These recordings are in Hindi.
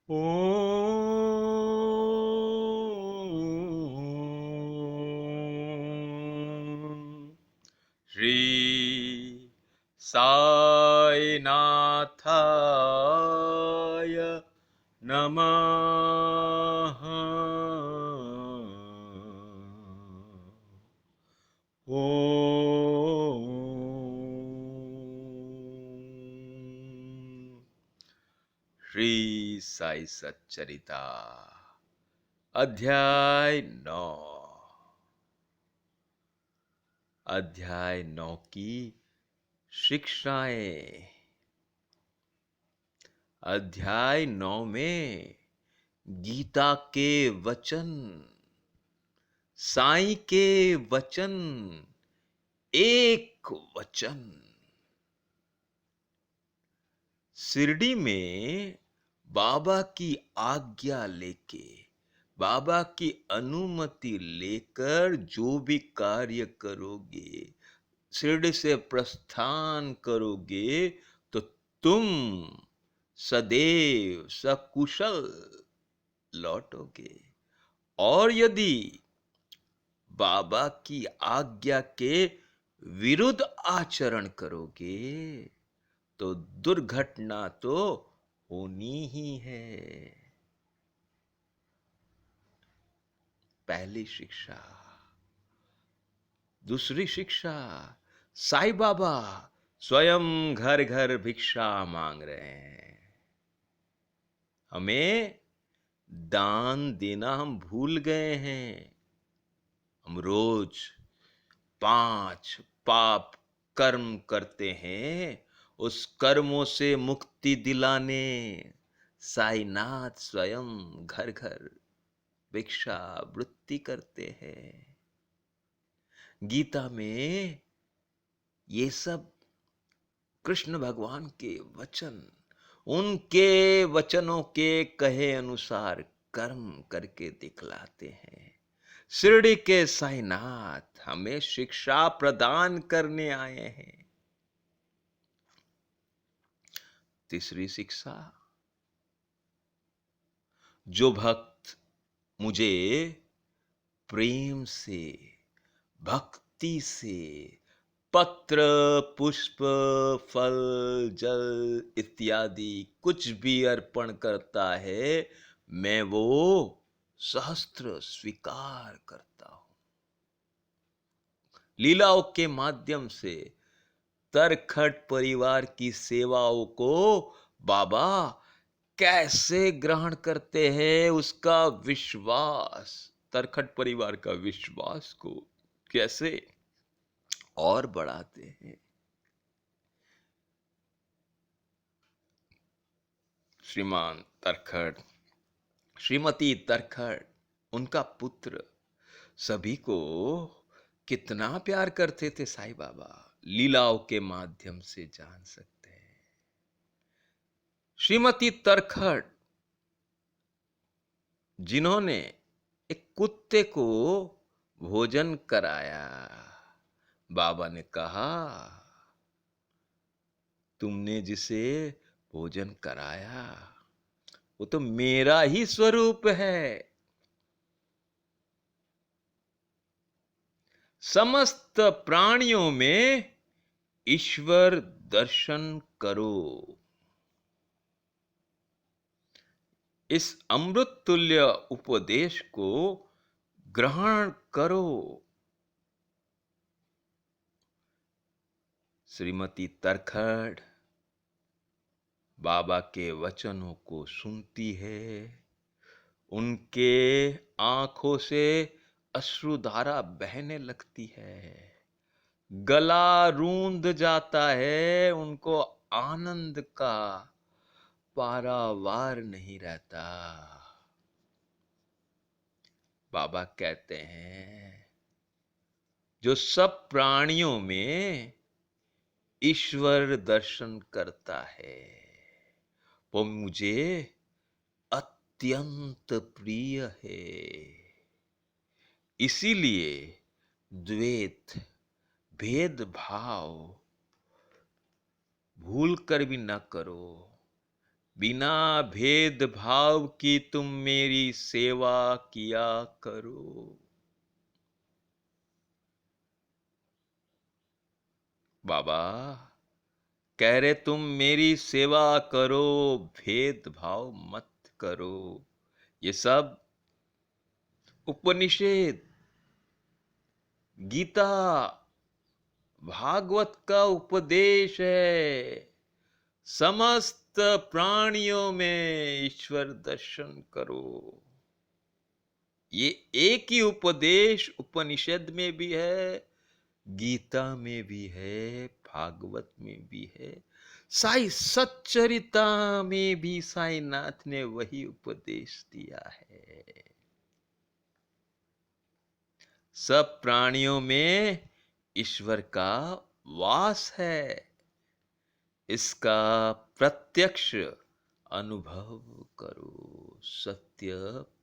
ओम श्री साई नाथाय नमः। ओम श्री साई सच्चरिता अध्याय 9। अध्याय 9 की शिक्षाएं। अध्याय 9 में गीता के वचन, साईं के वचन, एक वचन। शिरडी में बाबा की आज्ञा लेके, बाबा की अनुमति लेकर जो भी कार्य करोगे, शिरडी से प्रस्थान करोगे, तो तुम सदैव सकुशल लौटोगे। और यदि बाबा की आज्ञा के विरुद्ध आचरण करोगे तो दुर्घटना तो होनी ही है। पहली शिक्षा। दूसरी शिक्षा, साईं बाबा स्वयं घर घर भिक्षा मांग रहे हैं। हमें दान देना हम भूल गए हैं। हम रोज 5 पाप कर्म करते हैं। उस कर्मों से मुक्ति दिलाने साईनाथ स्वयं घर घर भिक्षा वृत्ति करते हैं। गीता में ये सब कृष्ण भगवान के वचन, उनके वचनों के कहे अनुसार कर्म करके दिखलाते हैं। शिरडी के साईनाथ हमें शिक्षा प्रदान करने आए हैं। तीसरी शिक्षा, जो भक्त मुझे प्रेम से, भक्ति से पत्र, पुष्प, फल, जल इत्यादि कुछ भी अर्पण करता है, मैं वो सहस्त्र स्वीकार करता हूं। लीलाओं के माध्यम से तरखट परिवार की सेवाओं को बाबा कैसे ग्रहण करते हैं, उसका विश्वास, तरखट परिवार का विश्वास को कैसे और बढ़ाते हैं। श्रीमान तरखट, श्रीमती तरखट, उनका पुत्र सभी को कितना प्यार करते थे साईं बाबा, लीलाओं के माध्यम से जान सकते हैं। श्रीमती तरखट, जिन्होंने एक कुत्ते को भोजन कराया, बाबा ने कहा, तुमने जिसे भोजन कराया वो तो मेरा ही स्वरूप है। समस्त प्राणियों में ईश्वर दर्शन करो। इस अमृत तुल्य उपदेश को ग्रहण करो। श्रीमती तरखट बाबा के वचनों को सुनती है। उनके आंखों से अश्रुधारा बहने लगती है, गला रूंध जाता है, उनको आनंद का पारावार नहीं रहता। बाबा कहते हैं, जो सब प्राणियों में ईश्वर दर्शन करता है वो मुझे अत्यंत प्रिय है। इसीलिए द्वैत, भेदभाव भूल कर भी न करो। बिना भेदभाव की तुम मेरी सेवा किया करो। बाबा कह रहे तुम मेरी सेवा करो, भेदभाव मत करो। ये सब उपनिषद, गीता, भागवत का उपदेश है। समस्त प्राणियों में ईश्वर दर्शन करो। ये एक ही उपदेश उपनिषद में भी है, गीता में भी है, भागवत में भी है, साई सच्चरिता में भी साईनाथ ने वही उपदेश दिया है। सब प्राणियों में ईश्वर का वास है, इसका प्रत्यक्ष अनुभव करो, सत्य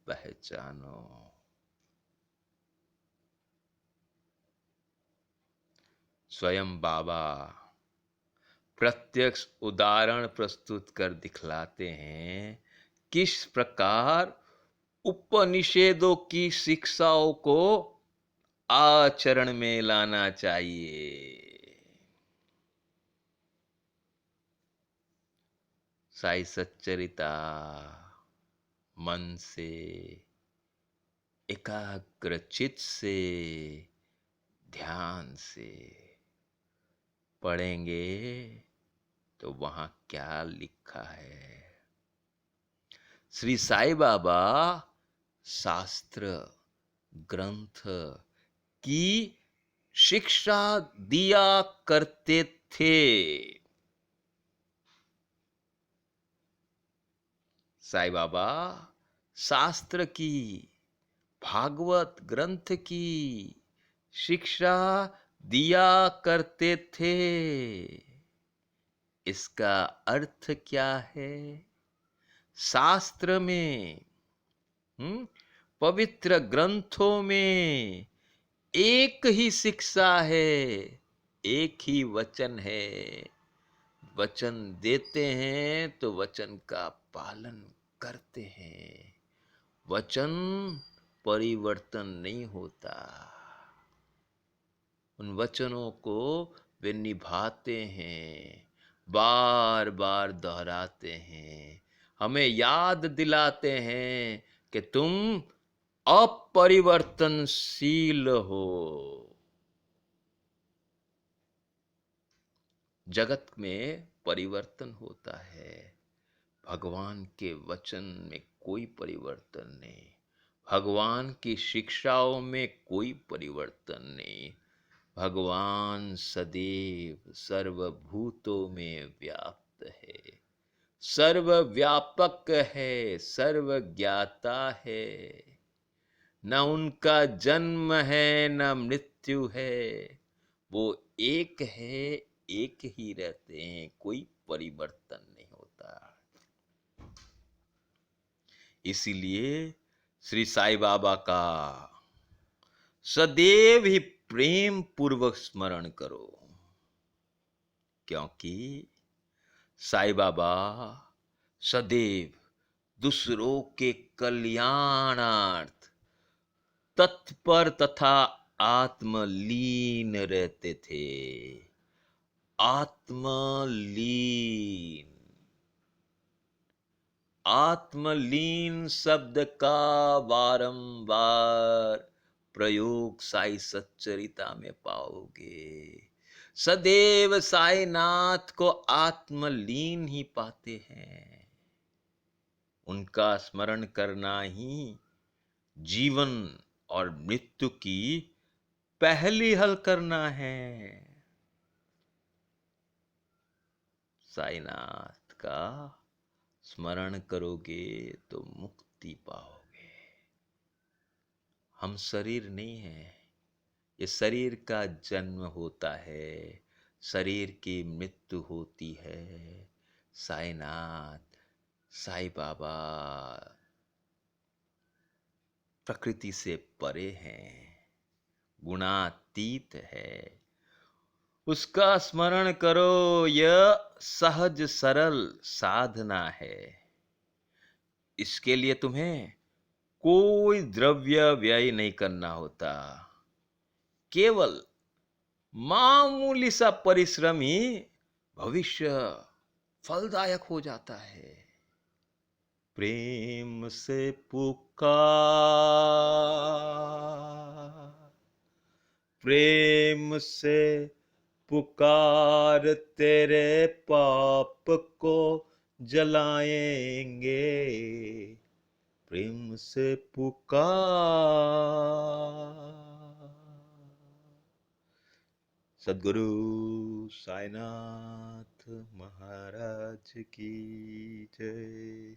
पहचानो। स्वयं बाबा प्रत्यक्ष उदाहरण प्रस्तुत कर दिखलाते हैं किस प्रकार उपनिषदों की शिक्षाओं को आचरण में लाना चाहिए। साई सच्चरिता मन से, एकाग्रचित से, ध्यान से पढ़ेंगे तो वहां क्या लिखा है। श्री साईं बाबा शास्त्र ग्रंथ की शिक्षा दिया करते थे। साईं बाबा शास्त्र की, भागवत ग्रंथ की शिक्षा दिया करते थे। इसका अर्थ क्या है? शास्त्र में, पवित्र ग्रंथों में एक ही शिक्षा है, एक ही वचन है। वचन देते हैं तो वचन का पालन करते हैं। वचन परिवर्तन नहीं होता। उन वचनों को वे निभाते हैं, बार बार दोहराते हैं, हमें याद दिलाते हैं कि तुम अपरिवर्तनशील हो। जगत में परिवर्तन होता है, भगवान के वचन में कोई परिवर्तन नहीं, भगवान की शिक्षाओं में कोई परिवर्तन नहीं। भगवान सदैव सर्वभूतों में व्याप्त है, सर्वव्यापक है, सर्वज्ञाता है। न उनका जन्म है न मृत्यु है, वो एक है, एक ही रहते हैं, कोई परिवर्तन नहीं होता। इसीलिए श्री साईं बाबा का सदैव ही प्रेम पूर्वक स्मरण करो, क्योंकि साईं बाबा सदैव दूसरों के कल्याणार्थ तत्पर तथा आत्मलीन रहते थे। आत्मलीन, आत्मलीन शब्द का बारंबार प्रयोग साई सच्चरिता में पाओगे। सदैव साईनाथ को आत्मलीन ही पाते हैं। उनका स्मरण करना ही जीवन और मृत्यु की पहली हल करना है। साईनाथ का स्मरण करोगे तो मुक्ति पाओगे। हम शरीर नहीं है, ये शरीर का जन्म होता है, शरीर की मृत्यु होती है। साईनाथ, साईं बाबा प्रकृति से परे हैं, गुणातीत है। उसका स्मरण करो, यह सहज सरल साधना है। इसके लिए तुम्हें कोई द्रव्य व्यय नहीं करना होता, केवल मामूली सा परिश्रम ही भविष्य फलदायक हो जाता है। प्रेम से पुकार, प्रेम से पुकार, तेरे पाप को जलाएंगे। प्रेम से पुकार। सद्गुरु साईनाथ महाराज की जय।